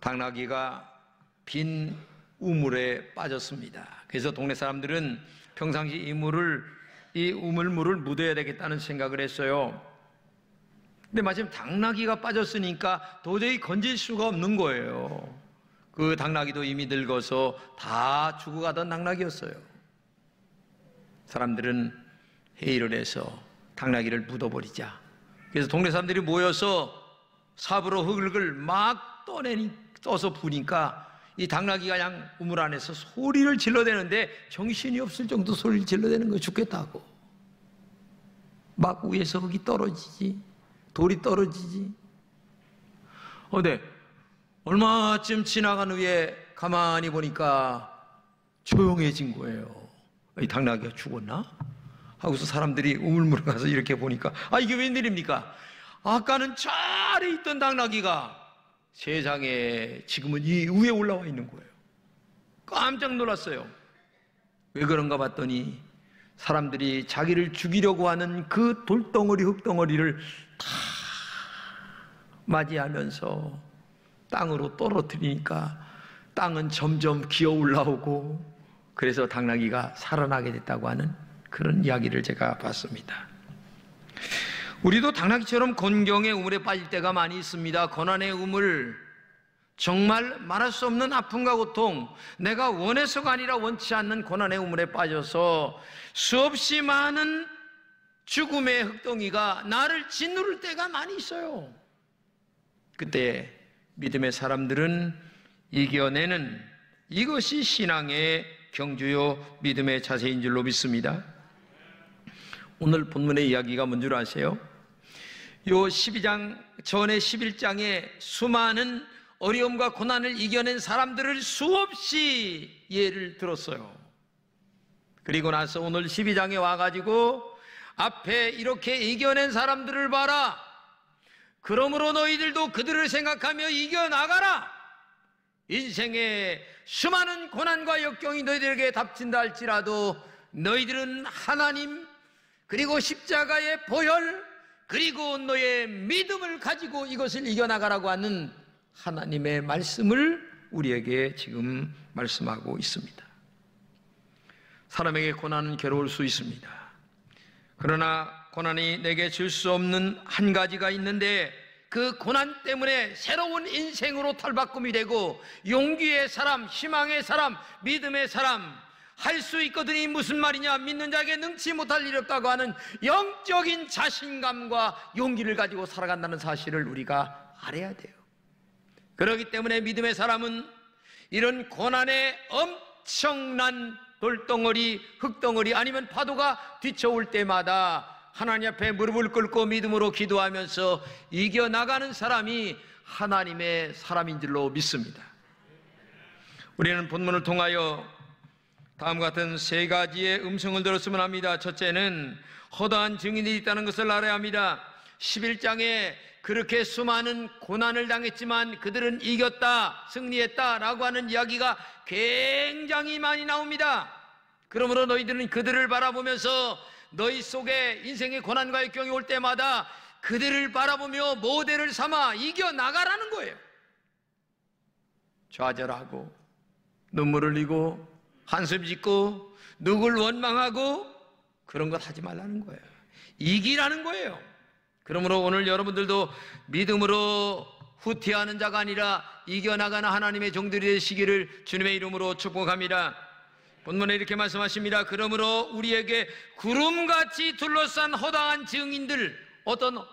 당나귀가 빈 우물에 빠졌습니다. 그래서 동네 사람들은 평상시 이 우물물을 묻어야 되겠다는 생각을 했어요. 근데 마침 당나귀가 빠졌으니까 도저히 건질 수가 없는 거예요. 그 당나귀도 이미 늙어서 다 죽어가던 당나귀였어요. 사람들은 회의를 해서 당나귀를 묻어버리자. 그래서 동네 사람들이 모여서 삽으로 흙을 막 떠서 부니까 이 당나귀가 그냥 우물 안에서 소리를 질러대는데 정신이 없을 정도 소리를 질러대는 거예요. 죽겠다고. 막 위에서 흙이 떨어지지, 돌이 떨어지지. 네. 얼마쯤 지나간 후에 가만히 보니까 조용해진 거예요. 이 당나귀가 죽었나? 하고서 사람들이 우물물에 가서 이렇게 보니까 이게 웬일입니까? 아까는 저 아래 있던 당나귀가 세상에 지금은 이 위에 올라와 있는 거예요. 깜짝 놀랐어요. 왜 그런가 봤더니 사람들이 자기를 죽이려고 하는 그 돌덩어리 흙덩어리를 다 맞이하면서 땅으로 떨어뜨리니까 땅은 점점 기어 올라오고, 그래서 당나귀가 살아나게 됐다고 하는 그런 이야기를 제가 봤습니다. 우리도 당나귀처럼 곤경의 우물에 빠질 때가 많이 있습니다. 고난의 우물, 정말 말할 수 없는 아픔과 고통, 내가 원해서가 아니라 원치 않는 고난의 우물에 빠져서 수없이 많은 죽음의 흙덩이가 나를 짓누를 때가 많이 있어요. 그때 믿음의 사람들은 이겨내는, 이것이 신앙의 경주요 믿음의 자세인 줄로 믿습니다. 오늘 본문의 이야기가 뭔 줄 아세요? 요 12장 전에 11장에 수많은 어려움과 고난을 이겨낸 사람들을 수없이 예를 들었어요. 그리고 나서 오늘 12장에 와가지고 앞에 이렇게 이겨낸 사람들을 봐라, 그러므로 너희들도 그들을 생각하며 이겨나가라. 인생의 수많은 고난과 역경이 너희들에게 닥친다 할지라도 너희들은 하나님, 그리고 십자가의 보혈, 그리고 너의 믿음을 가지고 이것을 이겨나가라고 하는 하나님의 말씀을 우리에게 지금 말씀하고 있습니다. 사람에게 고난은 괴로울 수 있습니다. 그러나 고난이 내게 줄 수 없는 한 가지가 있는데, 그 고난 때문에 새로운 인생으로 탈바꿈이 되고 용기의 사람, 희망의 사람, 믿음의 사람, 할 수 있거든이 무슨 말이냐, 믿는 자에게 능치 못할 일 없다고 하는 영적인 자신감과 용기를 가지고 살아간다는 사실을 우리가 알아야 돼요. 그렇기 때문에 믿음의 사람은 이런 고난의 엄청난 돌덩어리, 흙덩어리, 아니면 파도가 뒤쳐올 때마다 하나님 앞에 무릎을 꿇고 믿음으로 기도하면서 이겨나가는 사람이 하나님의 사람인 줄로 믿습니다. 우리는 본문을 통하여 다음과 같은 세 가지의 음성을 들었으면 합니다. 첫째는 허다한 증인이 있다는 것을 알아야 합니다. 11장에 그렇게 수많은 고난을 당했지만 그들은 이겼다, 승리했다라고 하는 이야기가 굉장히 많이 나옵니다. 그러므로 너희들은 그들을 바라보면서 너희 속에 인생의 고난과 역경이 올 때마다 그들을 바라보며 모델을 삼아 이겨나가라는 거예요. 좌절하고 눈물을 흘리고 한숨 짓고 누굴 원망하고 그런 것 하지 말라는 거예요. 이기라는 거예요. 그러므로 오늘 여러분들도 믿음으로 후퇴하는 자가 아니라 이겨나가는 하나님의 종들이 되시기를 주님의 이름으로 축복합니다. 본문에 이렇게 말씀하십니다. 그러므로 우리에게 구름같이 둘러싼 허다한 증인들, 어떤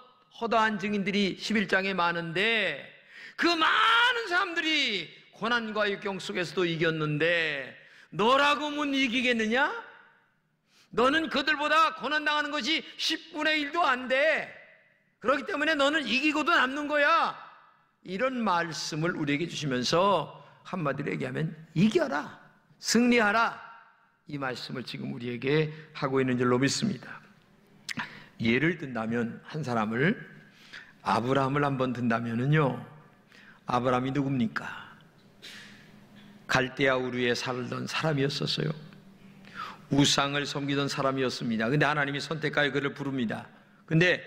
허다한 증인들이 11장에 많은데 그 많은 사람들이 고난과 역경 속에서도 이겼는데 너라고 못 이기겠느냐? 너는 그들보다 고난당하는 것이 10분의 1도 안 돼. 그렇기 때문에 너는 이기고도 남는 거야. 이런 말씀을 우리에게 주시면서 한마디로 얘기하면 이겨라, 승리하라, 이 말씀을 지금 우리에게 하고 있는 줄로 믿습니다. 예를 든다면 한 사람을, 아브라함을 한번 든다면은요, 아브라함이 누굽니까? 갈대아 우르에 살던 사람이었었어요. 우상을 섬기던 사람이었습니다. 근데 하나님이 선택하여 그를 부릅니다. 근데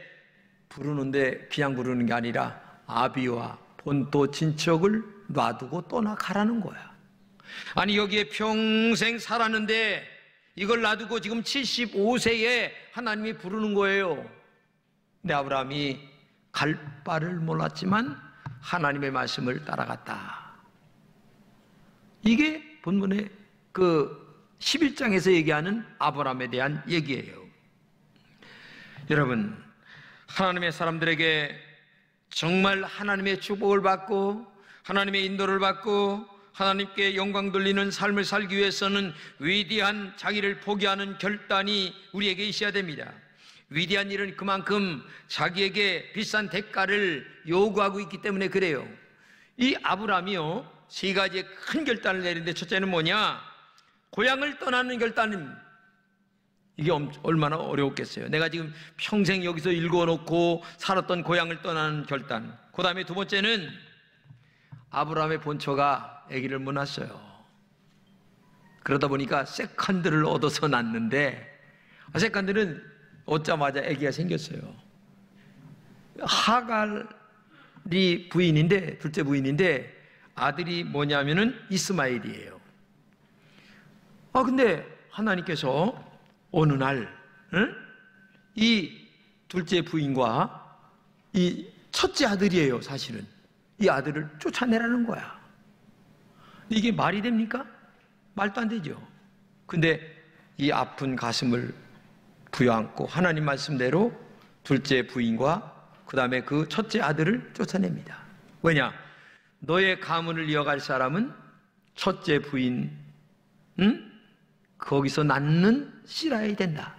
부르는데 그냥 부르는 게 아니라 아비와 본토 친척을 놔두고 떠나가라는 거야. 아니 여기에 평생 살았는데 이걸 놔두고 지금 75세에 하나님이 부르는 거예요. 근데 아브라함이 갈 바를 몰랐지만 하나님의 말씀을 따라갔다. 이게 본문의 그 11장에서 얘기하는 아브라함에 대한 얘기예요. 여러분, 하나님의 사람들에게 정말 하나님의 축복을 받고 하나님의 인도를 받고 하나님께 영광 돌리는 삶을 살기 위해서는 위대한 자기를 포기하는 결단이 우리에게 있어야 됩니다. 위대한 일은 그만큼 자기에게 비싼 대가를 요구하고 있기 때문에 그래요. 이 아브라함이요, 세 가지의 큰 결단을 내리는데 첫째는 뭐냐? 고향을 떠나는 결단입니다. 이게 얼마나 어려웠겠어요. 내가 지금 평생 여기서 일궈놓고 살았던 고향을 떠나는 결단. 그 다음에 두 번째는 아브라함의 본처가 아기를 못 낳았어요. 그러다 보니까 세컨드를 얻어서 낳는데 세컨드는 얻자마자 아기가 생겼어요. 하갈이 부인인데, 둘째 부인인데 아들이 뭐냐면은 이스마엘이에요. 근데 하나님께서 어느 날 이 둘째 부인과 이 첫째 아들이에요. 사실은 이 아들을 쫓아내라는 거야. 이게 말이 됩니까? 말도 안 되죠. 근데 이 아픈 가슴을 부여안고 하나님 말씀대로 둘째 부인과 그 다음에 그 첫째 아들을 쫓아냅니다. 왜냐? 너의 가문을 이어갈 사람은 첫째 부인 거기서 낳는 씨라야 된다.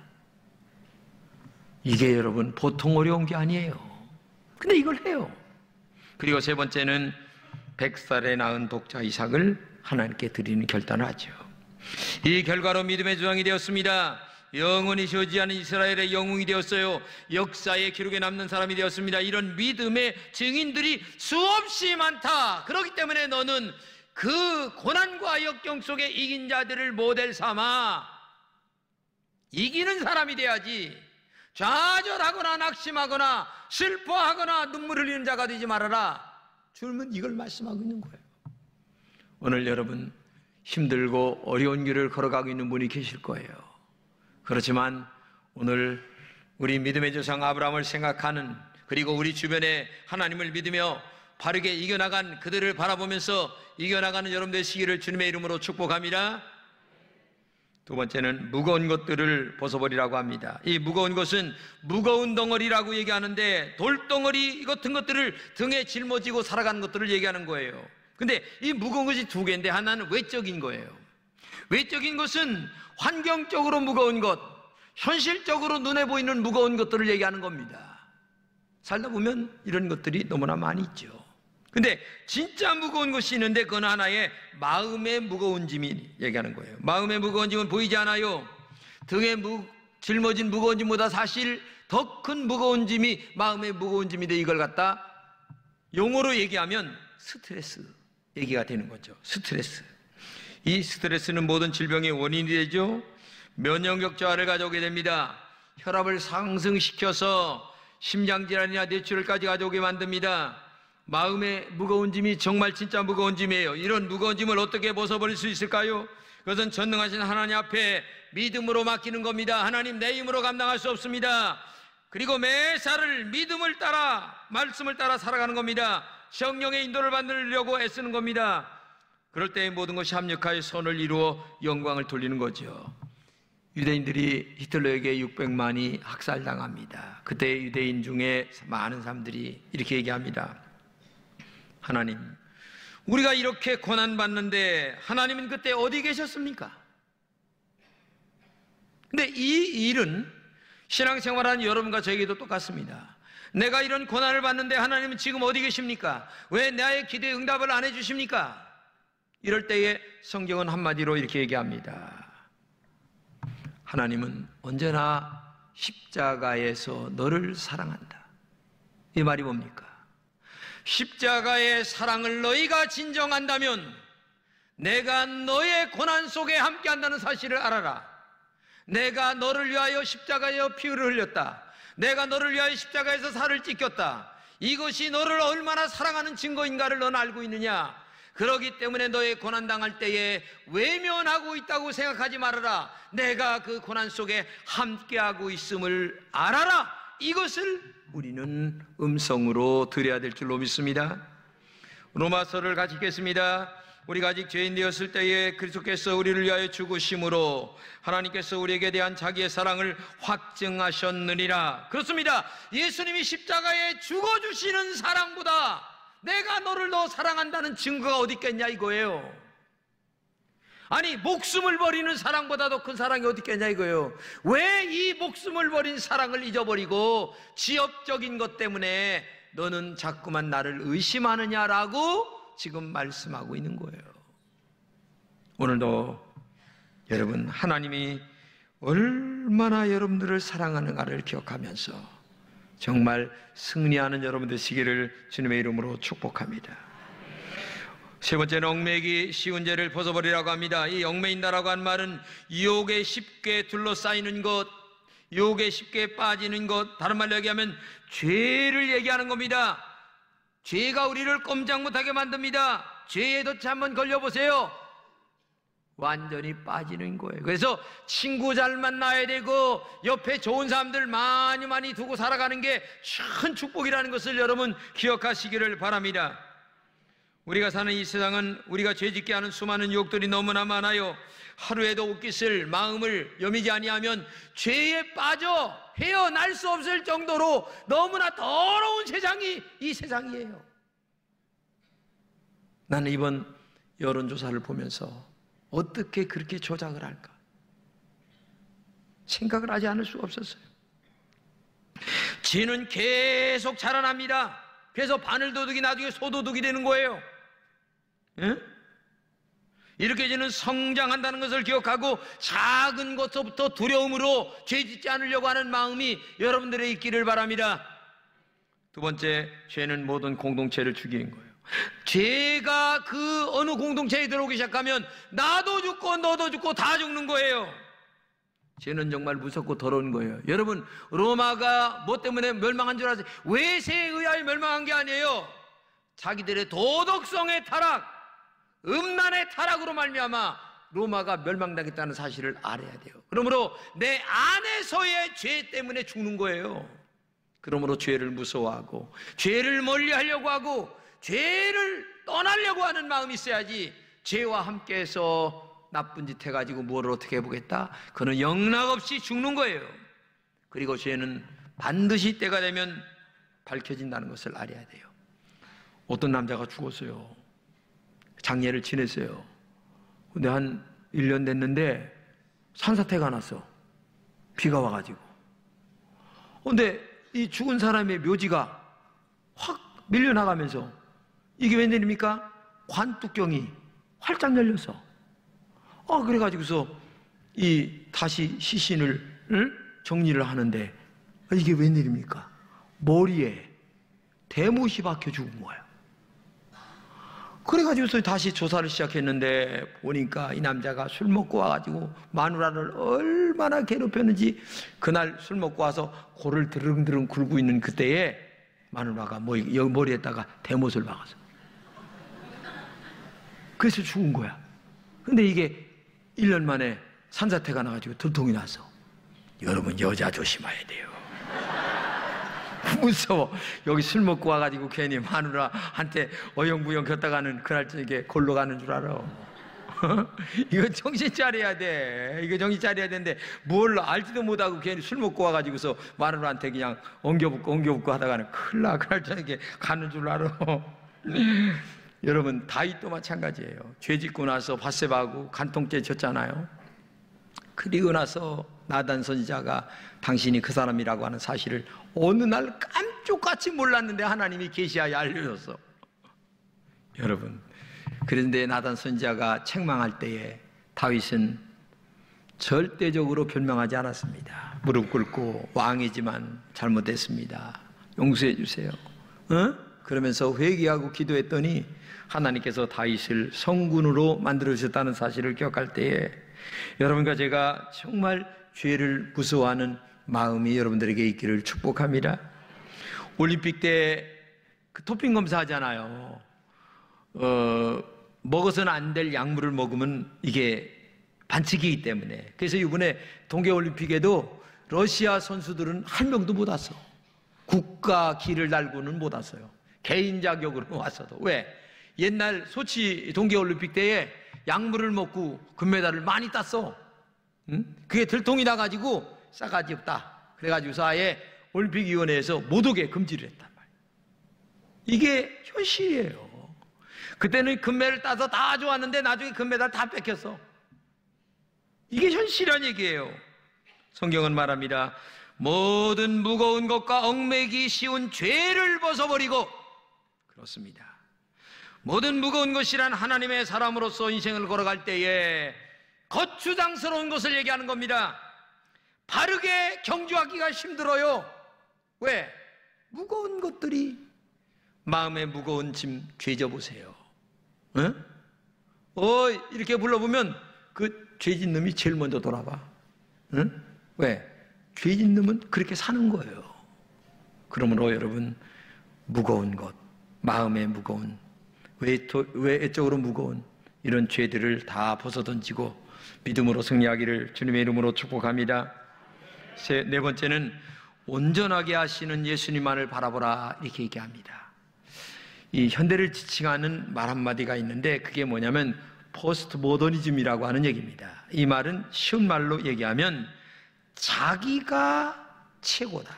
이게 여러분 보통 어려운 게 아니에요. 근데 이걸 해요. 그리고 세 번째는 100살에 낳은 독자 이삭을 하나님께 드리는 결단을 하죠. 이 결과로 믿음의 조상이 되었습니다. 영원히 쉬지 않은 이스라엘의 영웅이 되었어요. 역사의 기록에 남는 사람이 되었습니다. 이런 믿음의 증인들이 수없이 많다. 그렇기 때문에 너는 그 고난과 역경 속에 이긴 자들을 모델 삼아 이기는 사람이 돼야지, 좌절하거나 낙심하거나 슬퍼하거나 눈물 흘리는 자가 되지 말아라. 주님은 이걸 말씀하고 있는 거예요. 오늘 여러분 힘들고 어려운 길을 걸어가고 있는 분이 계실 거예요. 그렇지만 오늘 우리 믿음의 조상 아브라함을 생각하는, 그리고 우리 주변에 하나님을 믿으며 바르게 이겨나간 그들을 바라보면서 이겨나가는 여러분 되시기를 주님의 이름으로 축복합니다. 두 번째는 무거운 것들을 벗어버리라고 합니다. 이 무거운 것은 무거운 덩어리라고 얘기하는데 돌덩어리 같은 것들을 등에 짊어지고 살아가는 것들을 얘기하는 거예요. 근데 이 무거운 것이 두 개인데 하나는 외적인 거예요. 외적인 것은 환경적으로 무거운 것, 현실적으로 눈에 보이는 무거운 것들을 얘기하는 겁니다. 살다 보면 이런 것들이 너무나 많이 있죠. 근데 진짜 무거운 것이 있는데 그건 하나의 마음의 무거운 짐이 얘기하는 거예요. 마음의 무거운 짐은 보이지 않아요. 등에 짊어진 무거운 짐보다 사실 더 큰 무거운 짐이 마음의 무거운 짐인데 이걸 갖다 용어로 얘기하면 스트레스 얘기가 되는 거죠. 스트레스. 이 스트레스는 모든 질병의 원인이 되죠. 면역력 저하를 가져오게 됩니다. 혈압을 상승시켜서 심장질환이나 뇌출혈까지 가져오게 만듭니다. 마음의 무거운 짐이 정말 진짜 무거운 짐이에요. 이런 무거운 짐을 어떻게 벗어버릴 수 있을까요? 그것은 전능하신 하나님 앞에 믿음으로 맡기는 겁니다. 하나님, 내 힘으로 감당할 수 없습니다. 그리고 매사를 믿음을 따라, 말씀을 따라 살아가는 겁니다. 성령의 인도를 받으려고 애쓰는 겁니다. 그럴 때 모든 것이 합력하여 선을 이루어 영광을 돌리는 거죠. 유대인들이 히틀러에게 600만이 학살당합니다. 그때 유대인 중에 많은 사람들이 이렇게 얘기합니다. 하나님, 우리가 이렇게 고난받는데 하나님은 그때 어디 계셨습니까? 근데 이 일은 신앙생활하는 여러분과 저에게도 똑같습니다. 내가 이런 고난을 받는데 하나님은 지금 어디 계십니까? 왜 나의 기도에 응답을 안 해주십니까? 이럴 때에 성경은 한마디로 이렇게 얘기합니다. 하나님은 언제나 십자가에서 너를 사랑한다. 이 말이 뭡니까? 십자가의 사랑을 너희가 진정한다면 내가 너의 고난 속에 함께한다는 사실을 알아라. 내가 너를 위하여 십자가에 피를 흘렸다. 내가 너를 위하여 십자가에서 살을 찢겼다. 이것이 너를 얼마나 사랑하는 증거인가를 너는 알고 있느냐? 그러기 때문에 너의 고난당할 때에 외면하고 있다고 생각하지 말아라. 내가 그 고난 속에 함께하고 있음을 알아라. 이것을 우리는 음성으로 드려야 될 줄로 믿습니다. 로마서를 같이 읽겠습니다. 우리가 아직 죄인 되었을 때에 그리스도께서 우리를 위하여 죽으심으로 하나님께서 우리에게 대한 자기의 사랑을 확증하셨느니라. 그렇습니다. 예수님이 십자가에 죽어주시는 사랑보다 내가 너를 더 사랑한다는 증거가 어디 있겠냐 이거예요. 아니, 목숨을 버리는 사랑보다 더 큰 사랑이 어디 있겠냐 이거예요. 왜 이 목숨을 버린 사랑을 잊어버리고 지엽적인 것 때문에 너는 자꾸만 나를 의심하느냐라고 지금 말씀하고 있는 거예요. 오늘도 여러분, 하나님이 얼마나 여러분들을 사랑하는가를 기억하면서 정말 승리하는 여러분 되시기를 주님의 이름으로 축복합니다. 세 번째는 얽매이기 쉬운 죄를 벗어버리라고 합니다. 이 얽매인다라고 하는 말은 유혹에 쉽게 둘러싸이는 것, 유혹에 쉽게 빠지는 것, 다른 말로 얘기하면 죄를 얘기하는 겁니다. 죄가 우리를 꼼짝 못하게 만듭니다. 죄에 덫에 한번 걸려보세요. 완전히 빠지는 거예요. 그래서 친구 잘 만나야 되고 옆에 좋은 사람들 많이 두고 살아가는 게 큰 축복이라는 것을 여러분 기억하시기를 바랍니다. 우리가 사는 이 세상은 우리가 죄짓게 하는 수많은 유혹들이 너무나 많아요. 하루에도 옷깃을 마음을 여미지 아니하면 죄에 빠져 헤어날 수 없을 정도로 너무나 더러운 세상이 이 세상이에요. 나는 이번 여론조사를 보면서 어떻게 그렇게 조작을 할까 생각을 하지 않을 수가 없었어요. 죄는 계속 자라납니다. 그래서 바늘도둑이 나중에 소도둑이 되는 거예요. 예? 이렇게 죄는 성장한다는 것을 기억하고 작은 것부터 두려움으로 죄짓지 않으려고 하는 마음이 여러분들의 있기를 바랍니다. 두 번째, 죄는 모든 공동체를 죽이는 거예요. 죄가 그 어느 공동체에 들어오기 시작하면 나도 죽고 너도 죽고 다 죽는 거예요. 죄는 정말 무섭고 더러운 거예요. 여러분, 로마가 뭐 때문에 멸망한 줄 아세요? 외세에 의하여 멸망한 게 아니에요. 자기들의 도덕성의 타락, 음란의 타락으로 말미암아 로마가 멸망당했다는 사실을 알아야 돼요. 그러므로 내 안에서의 죄 때문에 죽는 거예요. 그러므로 죄를 무서워하고 죄를 멀리하려고 하고 죄를 떠나려고 하는 마음이 있어야지, 죄와 함께해서 나쁜 짓 해가지고 뭘 어떻게 해보겠다, 그는 영락없이 죽는 거예요. 그리고 죄는 반드시 때가 되면 밝혀진다는 것을 알아야 돼요. 어떤 남자가 죽었어요. 장례를 지냈어요. 근데 한 1년 됐는데 산사태가 났어. 비가 와가지고. 근데 이 죽은 사람의 묘지가 확 밀려나가면서 이게 웬일입니까? 관뚜껑이 활짝 열렸어. 그래가지고서 다시 시신을 정리를 하는데 이게 웬일입니까? 머리에 대못이 박혀 죽은 거야. 그래가지고서 다시 조사를 시작했는데 보니까 이 남자가 술 먹고 와가지고 마누라를 얼마나 괴롭혔는지, 그날 술 먹고 와서 고를 드릉드릉 굴고 있는 그때에 마누라가 머리에다가 대못을 박았어. 그래서 죽은 거야. 근데 이게 1년 만에 산사태가 나가지고 들통이 났어. 여러분, 여자 조심해야 돼요. 무서워. 여기 술 먹고 와가지고 괜히 마누라한테 어영부영 겼다가는 그날 저녁에 골로 가는 줄 알아. 이거 정신 차려야 돼. 이거 정신 차려야 되는데 뭘 알지도 못하고 괜히 술 먹고 와가지고서 마누라한테 그냥 엉겨붙고 하다가는 큰일 나. 그날 저녁에 가는 줄 알아. 여러분, 다윗도 마찬가지예요. 죄 짓고 나서 밧세바하고 간통죄 졌잖아요. 그리고 나서 나단 선지자가 당신이 그 사람이라고 하는 사실을 어느 날 깜짝같이 몰랐는데 하나님이 계시하여 알려줬어. 여러분, 그런데 나단 선지자가 책망할 때에 다윗은 절대적으로 변명하지 않았습니다. 무릎 꿇고 왕이지만 잘못했습니다, 용서해 주세요, 그러면서 회개하고 기도했더니 하나님께서 다윗을 성군으로 만들어 주셨다는 사실을 기억할 때에 여러분과 제가 정말 죄를 무서워하는 마음이 여러분들에게 있기를 축복합니다. 올림픽 때 그 토핑 검사 하잖아요. 먹어서는 안 될 약물을 먹으면 이게 반칙이기 때문에. 그래서 이번에 동계올림픽에도 러시아 선수들은 한 명도 못 왔어. 국가 기를 달고는 못 왔어요. 개인 자격으로 왔어도. 왜? 옛날 소치 동계올림픽 때에 약물을 먹고 금메달을 많이 땄어. 응? 그게 들통이 나가지고 싸가지 없다. 그래가지고서 아예 올림픽위원회에서 못 오게 금지를 했단 말이에요. 이게 현실이에요. 그때는 금메달 따서 다 좋았는데 나중에 금메달 다 뺏겼어. 이게 현실이란 얘기예요. 성경은 말합니다. 모든 무거운 것과 얽매기 쉬운 죄를 벗어버리고, 그렇습니다. 모든 무거운 것이란 하나님의 사람으로서 인생을 걸어갈 때에 거추장스러운 것을 얘기하는 겁니다. 바르게 경주하기가 힘들어요. 왜? 무거운 것들이. 마음에 무거운 짐 죄져보세요. 응? 이렇게 불러보면 그 죄진 놈이 제일 먼저 돌아봐. 응? 왜? 죄진 놈은 그렇게 사는 거예요. 그러므로 여러분, 무거운 것, 마음에 무거운, 외적으로 무거운 이런 죄들을 다 벗어던지고 믿음으로 승리하기를 주님의 이름으로 축복합니다. 네 번째는 온전하게 하시는 예수님만을 바라보라, 이렇게 얘기합니다. 이 현대를 지칭하는 말 한마디가 있는데 그게 뭐냐면 포스트 모더니즘이라고 하는 얘기입니다. 이 말은 쉬운 말로 얘기하면 자기가 최고다.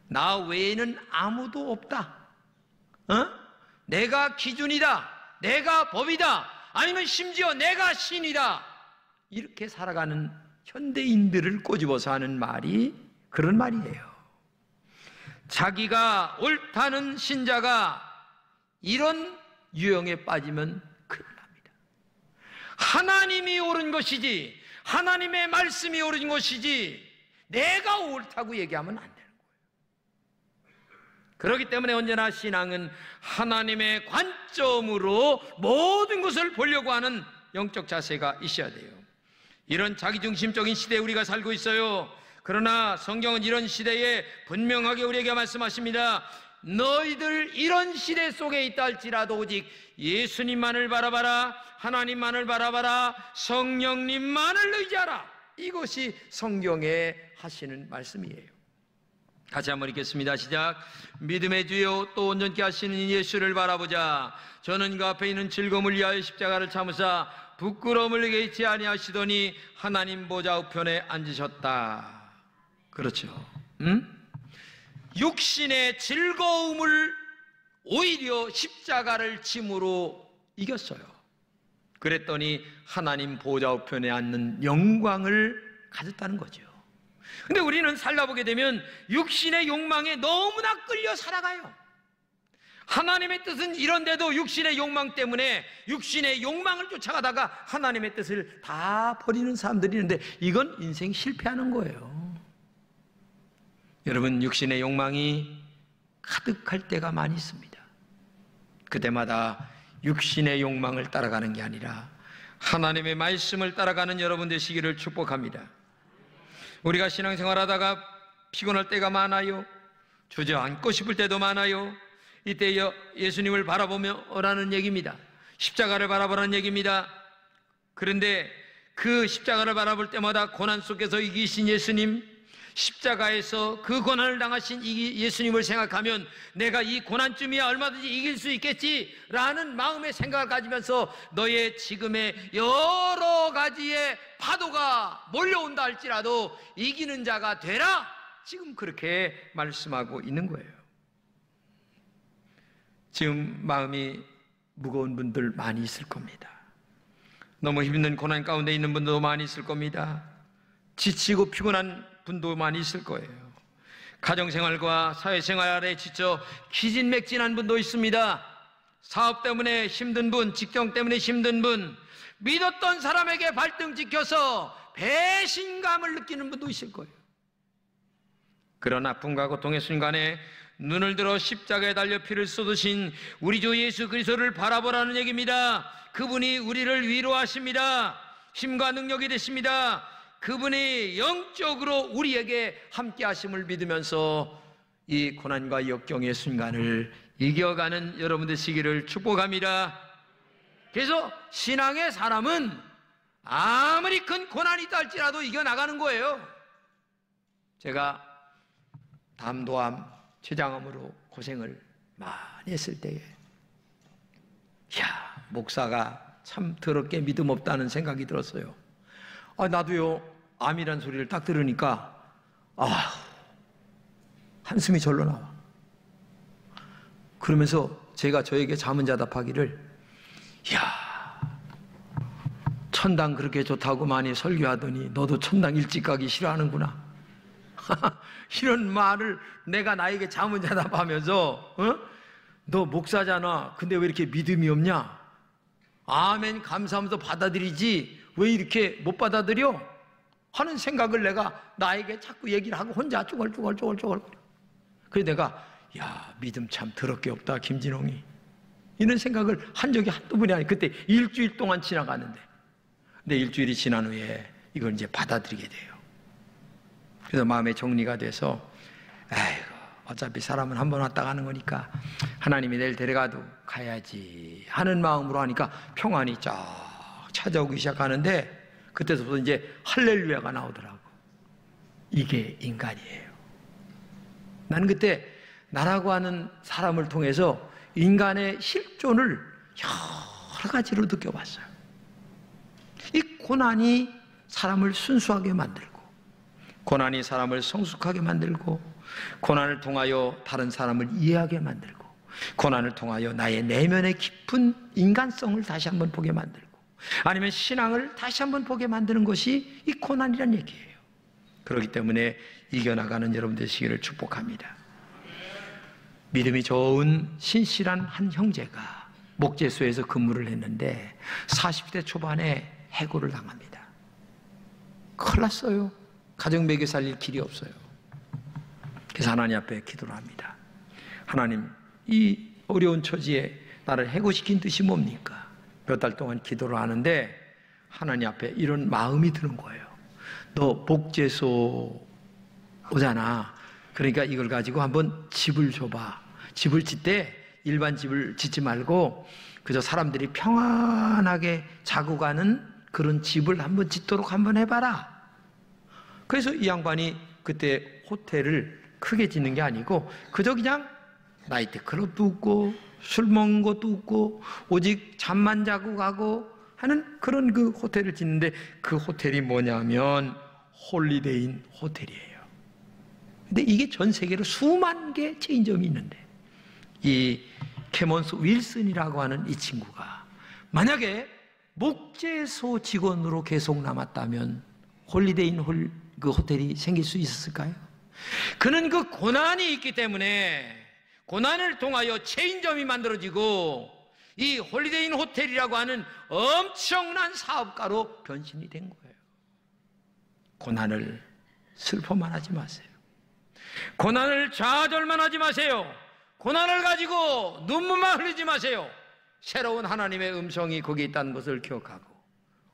나 외에는 아무도 없다. 내가 기준이다. 내가 법이다. 아니면 심지어 내가 신이다. 이렇게 살아가는 현대인들을 꼬집어서 하는 말이 그런 말이에요. 자기가 옳다는 신자가 이런 유형에 빠지면 큰일 납니다. 하나님이 옳은 것이지, 하나님의 말씀이 옳은 것이지 내가 옳다고 얘기하면 안 되는 거예요. 그렇기 때문에 언제나 신앙은 하나님의 관점으로 모든 것을 보려고 하는 영적 자세가 있어야 돼요. 이런 자기중심적인 시대에 우리가 살고 있어요. 그러나 성경은 이런 시대에 분명하게 우리에게 말씀하십니다. 너희들 이런 시대 속에 있다 할지라도 오직 예수님만을 바라봐라, 하나님만을 바라봐라, 성령님만을 의지하라. 이것이 성경에 하시는 말씀이에요. 같이 한번 읽겠습니다. 시작. 믿음의 주요 또 온전케 하시는 예수를 바라보자. 저는 그 앞에 있는 즐거움을 위하여 십자가를 참으사 부끄러움을 개의치 아니하시더니 하나님 보좌 우편에 앉으셨다. 그렇죠. 육신의 즐거움을 오히려 십자가를 짐으로 이겼어요. 그랬더니 하나님 보좌 우편에 앉는 영광을 가졌다는 거죠. 근데 우리는 살아보게 되면 육신의 욕망에 너무나 끌려 살아가요. 하나님의 뜻은 이런데도 육신의 욕망 때문에 육신의 욕망을 쫓아가다가 하나님의 뜻을 다 버리는 사람들이 있는데 이건 인생 실패하는 거예요. 여러분, 육신의 욕망이 가득할 때가 많이 있습니다. 그때마다 육신의 욕망을 따라가는 게 아니라 하나님의 말씀을 따라가는 여러분 되시기를 축복합니다. 우리가 신앙생활하다가 피곤할 때가 많아요. 주저앉고 싶을 때도 많아요. 이때 예수님을 바라보며라는 얘기입니다. 십자가를 바라보라는 얘기입니다. 그런데 그 십자가를 바라볼 때마다 고난 속에서 이기신 예수님, 십자가에서 그 고난을 당하신 예수님을 생각하면 내가 이 고난쯤이야 얼마든지 이길 수 있겠지라는 마음의 생각을 가지면서 너의 지금의 여러 가지의 파도가 몰려온다 할지라도 이기는 자가 되라, 지금 그렇게 말씀하고 있는 거예요. 지금 마음이 무거운 분들 많이 있을 겁니다. 너무 힘든 고난 가운데 있는 분도 많이 있을 겁니다. 지치고 피곤한 분도 많이 있을 거예요. 가정생활과 사회생활에 지쳐 기진맥진한 분도 있습니다. 사업 때문에 힘든 분, 직장 때문에 힘든 분, 믿었던 사람에게 발등 찍혀서 배신감을 느끼는 분도 있을 거예요. 그런 아픔과 고통의 순간에 눈을 들어 십자가에 달려 피를 쏟으신 우리 주 예수 그리스도를 바라보라는 얘기입니다. 그분이 우리를 위로하십니다. 힘과 능력이 되십니다. 그분이 영적으로 우리에게 함께 하심을 믿으면서 이 고난과 역경의 순간을 이겨가는 여러분 되시기를 축복합니다. 그래서 신앙의 사람은 아무리 큰 고난이 있다 할지라도 이겨나가는 거예요. 제가 담도암, 췌장암으로 고생을 많이 했을 때에 목사가 참 더럽게 믿음 없다는 생각이 들었어요. 나도요, 암이란 소리를 딱 들으니까 한숨이 절로 나와. 그러면서 제가 저에게 자문자답하기를, 천당 그렇게 좋다고 많이 설교하더니 너도 천당 일찍 가기 싫어하는구나. 이런 말을 내가 나에게 자문자답하면서, 너 목사잖아. 근데 왜 이렇게 믿음이 없냐? 아멘 감사하면서 받아들이지 왜 이렇게 못 받아들여? 하는 생각을 내가 나에게 자꾸 얘기를 하고 혼자 쭈글쭈글. 그래서 내가 믿음 참 더럽게 없다 김진홍이, 이런 생각을 한 적이 한두 번이 아니에요. 그때 일주일 동안 지나갔는데, 근데 일주일이 지난 후에 이걸 이제 받아들이게 돼요. 그래서 마음의 정리가 돼서 어차피 사람은 한 번 왔다 가는 거니까 하나님이 내일 데려가도 가야지 하는 마음으로 하니까 평안이 쫙 찾아오기 시작하는데, 그때서부터 이제 할렐루야가 나오더라고. 이게 인간이에요. 나는 그때 나라고 하는 사람을 통해서 인간의 실존을 여러 가지로 느껴봤어요. 이 고난이 사람을 순수하게 만들고, 고난이 사람을 성숙하게 만들고, 고난을 통하여 다른 사람을 이해하게 만들고, 고난을 통하여 나의 내면의 깊은 인간성을 다시 한번 보게 만들고, 아니면 신앙을 다시 한번 보게 만드는 것이 이 고난이란 얘기예요. 그렇기 때문에 이겨나가는 여러분 되시기를 축복합니다. 믿음이 좋은 신실한 한 형제가 목재소에서 근무를 했는데 40대 초반에 해고를 당합니다. 큰일 났어요. 가정 먹여 살릴 길이 없어요. 그래서 하나님 앞에 기도를 합니다. 하나님, 이 어려운 처지에 나를 해고시킨 뜻이 뭡니까? 몇 달 동안 기도를 하는데 하나님 앞에 이런 마음이 드는 거예요. 너 목재소 오잖아. 그러니까 이걸 가지고 한번 집을 줘봐. 집을 짓되 일반 집을 짓지 말고 그저 사람들이 평안하게 자고 가는 그런 집을 한번 짓도록 한번 해봐라. 그래서 이 양반이 그때 호텔을 크게 짓는 게 아니고 그저 그냥 나이트 클럽도 없고 술 먹는 것도 없고 오직 잠만 자고 가고 하는 그런 그 호텔을 짓는데, 그 호텔이 뭐냐면 홀리데이인 호텔이에요. 근데 이게 전 세계로 수만 개 체인점이 있는데, 이 캐먼스 윌슨이라고 하는 이 친구가 만약에 목재소 직원으로 계속 남았다면 홀리데이인 그 호텔이 생길 수 있었을까요? 그는 그 고난이 있기 때문에 고난을 통하여 체인점이 만들어지고 이 홀리데이인 호텔이라고 하는 엄청난 사업가로 변신이 된 거예요. 고난을 슬퍼만 하지 마세요. 고난을 좌절만 하지 마세요. 고난을 가지고 눈물만 흘리지 마세요. 새로운 하나님의 음성이 거기에 있다는 것을 기억하고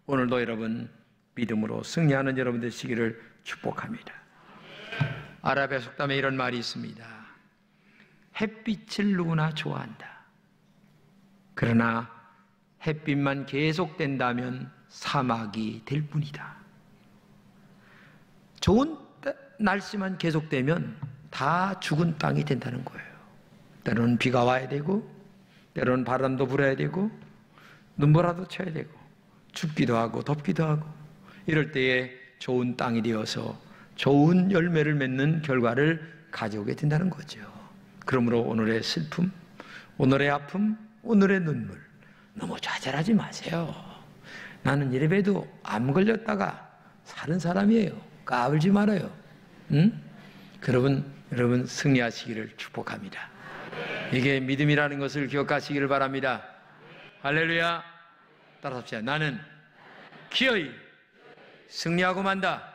오늘도 여러분 믿음으로 승리하는 여러분 되시기를 축복합니다. 아랍의 속담에 이런 말이 있습니다. 햇빛을 누구나 좋아한다. 그러나 햇빛만 계속된다면 사막이 될 뿐이다. 좋은 날씨만 계속되면 다 죽은 땅이 된다는 거예요. 때로는 비가 와야 되고, 때로는 바람도 불어야 되고, 눈보라도 쳐야 되고, 춥기도 하고 덥기도 하고, 이럴 때에 좋은 땅이 되어서 좋은 열매를 맺는 결과를 가져오게 된다는 거죠. 그러므로 오늘의 슬픔, 오늘의 아픔, 오늘의 눈물 너무 좌절하지 마세요. 나는 이래봬도 암 걸렸다가 사는 사람이에요. 까불지 말아요. 응? 여러분 승리하시기를 축복합니다. 이게 믿음이라는 것을 기억하시기를 바랍니다. 할렐루야. 따라합시다. 나는 기어이 승리하고 만다.